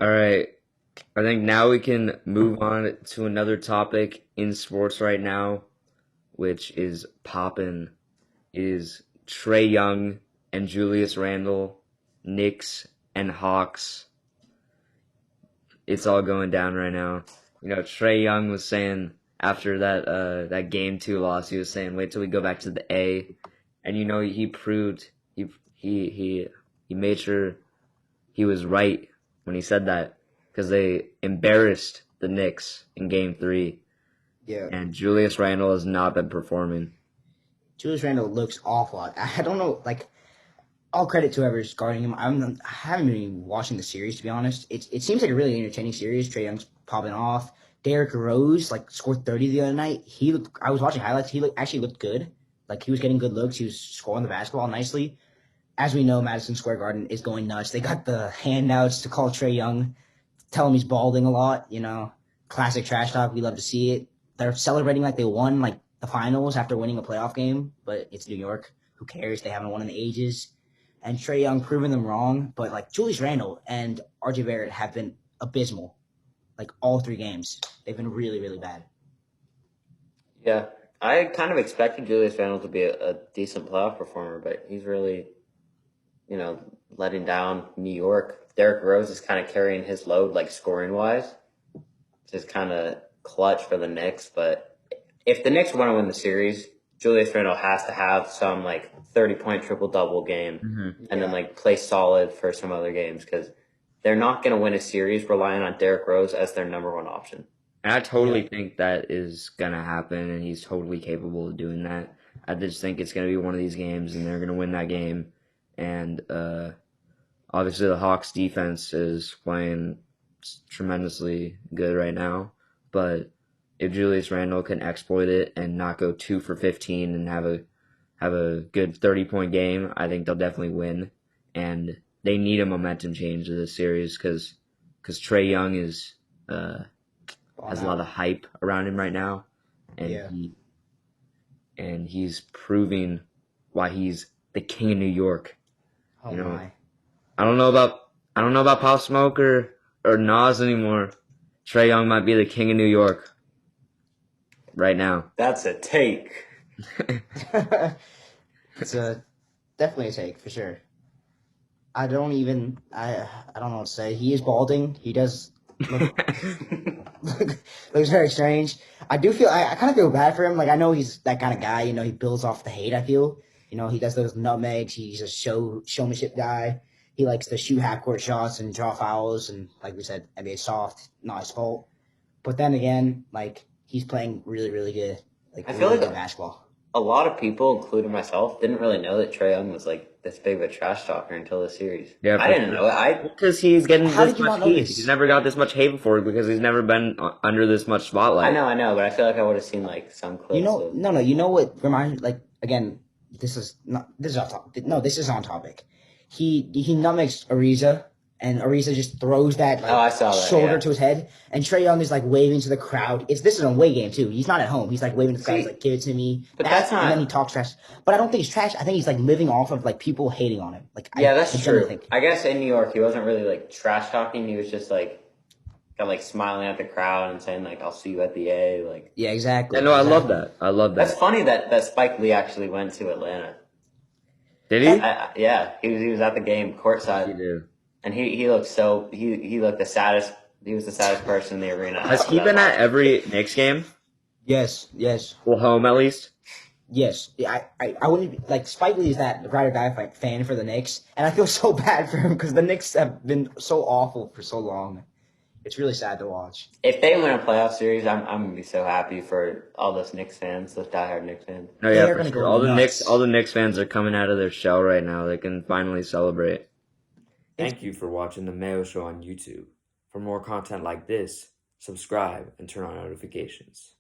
All right. I think now we can move on to another topic in sports right now, which is poppin'. Is Trae Young and Julius Randle, Knicks and Hawks. It's all going down right now. Trae Young was saying after that game 2 loss, he was saying, "Wait till we go back to the A," and he proved he made sure he was right when he said that because they embarrassed the Knicks in Game 3, Yeah, and Julius Randle has not been performing. Julius Randle looks awful. I don't know, like, all credit to whoever's guarding him. I haven't been watching the series, to be honest. It seems like a really entertaining series. Trae Young's popping off. Derrick Rose, like, scored 30 the other night. I was watching highlights. Actually looked good. Like, he was getting good looks. He was scoring the basketball nicely. As we know, Madison Square Garden is going nuts. They got the handouts to call Trae Young, tell him he's balding a lot. Classic trash talk. We love to see it. They're celebrating like they won, like, the finals after winning a playoff game, but it's New York. Who cares? They haven't won in ages. And Trae Young proving them wrong. But, like, Julius Randle and RJ Barrett have been abysmal. Like, all 3 games. They've been really, really bad. Yeah, I kind of expected Julius Randle to be a decent playoff performer, but he's really, letting down New York. Derrick Rose is kind of carrying his load, like scoring wise, which is kind of clutch for the Knicks. But if the Knicks want to win the series, Julius Randle has to have some like 30-point triple double game, and then like play solid for some other games because they're not going to win a series relying on Derrick Rose as their number one option. And I totally think that is going to happen, and he's totally capable of doing that. I just think it's going to be one of these games, and they're going to win that game. And obviously the Hawks defense is playing tremendously good right now. But if Julius Randle can exploit it and not go 2 for 15 and have a good 30-point game, I think they'll definitely win. And they need a momentum change to this series because Trae Young is has a lot of hype around him right now, and he's proving why he's the king of New York. Oh, my. I don't know about Pop Smoke or Nas anymore. Trae Young might be the king of New York right now. That's a take. It's definitely a take, for sure. I don't know what to say. He is balding. He does looks very strange. I kind of feel bad for him. Like, I know he's that kind of guy. He builds off the hate. I feel. He does those nutmegs. He's a showmanship guy. He likes to shoot half court shots and draw fouls. And like we said, NBA soft, not his fault. But then again, like, he's playing really, really good. Like, I really feel like good basketball. a lot of people, including myself, didn't really know that Trae Young was like this big of a trash talker until the series. Yeah, I didn't know it. because he's getting How this did you not much know heat. this? He's never got this much hate before because he's never been under this much spotlight. I know, but I feel like I would have seen like some clips. No. You know what reminds, like, again, this is off topic. No, this is on topic. He nutmegs Ariza, and Ariza just throws that, like, I saw that, shoulder yeah. to his head, and Trae Young is like waving to the crowd. This is an away game too. He's not at home. He's like waving to the crowd. He's like, "Give it to me." But that's not. And then he talks trash. But I don't think it's trash. I think he's like living off of like people hating on him. Like, That's I true. think. I guess in New York, he wasn't really like trash talking. He was just like kind of like smiling at the crowd and saying like, "I'll see you at the A." Like, Yeah, exactly. Yeah, no, I love that. I love that. that's funny that Spike Lee actually went to Atlanta. Did he? Yeah, he was at the game courtside. He did. And he looked he looked the saddest. He was the saddest person in the arena. Has he been at every Knicks game? Yes. Well, home at least. Yes, I wouldn't like Spike Lee is that ride or die fan for the Knicks, and I feel so bad for him because the Knicks have been so awful for so long. It's really sad to watch. If they win a playoff series, I'm gonna be so happy for all those Knicks fans, those diehard Knicks fans. Oh yeah, They're for gonna sure. go All the nuts. Knicks fans are coming out of their shell right now. They can finally celebrate. Thank you for watching the Mayo Show on YouTube. For more content like this, subscribe and turn on notifications.